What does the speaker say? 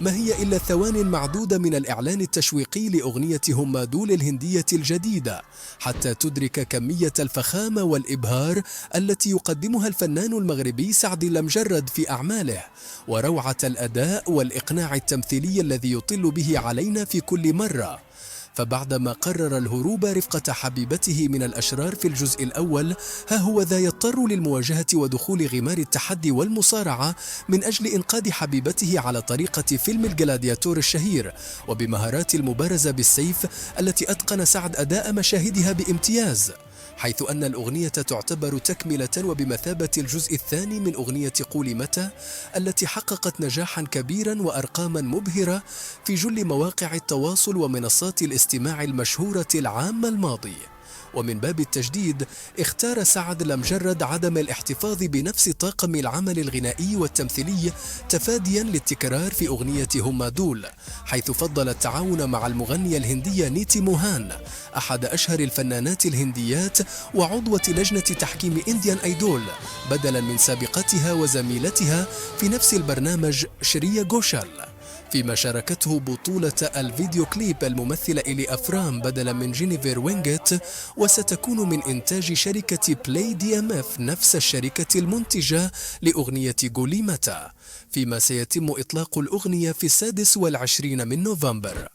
ما هي إلا ثوان معدودة من الإعلان التشويقي لأغنية همادول الهندية الجديدة حتى تدرك كمية الفخامة والإبهار التي يقدمها الفنان المغربي سعد اللمجرد في أعماله، وروعة الأداء والإقناع التمثيلي الذي يطل به علينا في كل مرة. فبعدما قرر الهروب رفقة حبيبته من الأشرار في الجزء الأول، ها هو ذا يضطر للمواجهة ودخول غمار التحدي والمصارعة من أجل إنقاذ حبيبته على طريقة فيلم الجلادياتور الشهير، وبمهارات المبارزة بالسيف التي أتقن سعد أداء مشاهدها بامتياز، حيث أن الأغنية تعتبر تكملة وبمثابة الجزء الثاني من أغنية قول متى التي حققت نجاحا كبيرا وأرقاما مبهرة في جل مواقع التواصل ومنصات الاستماع المشهورة العام الماضي. ومن باب التجديد اختار سعد لمجرد عدم الاحتفاظ بنفس طاقم العمل الغنائي والتمثيلي تفاديا للتكرار في أغنية همادول، حيث فضل التعاون مع المغنية الهندية نيتي موهان أحد أشهر الفنانات الهنديات وعضوة لجنة تحكيم إنديان أيدول، بدلا من سابقتها وزميلتها في نفس البرنامج شريا غوشال، فيما شاركته بطولة الفيديو كليب الممثلة إلي أفرام بدلا من جينيفير وينغيت، وستكون من إنتاج شركة بلاي دي ام اف نفس الشركة المنتجة لأغنية قولي متى، فيما سيتم إطلاق الأغنية في 26 من نوفمبر.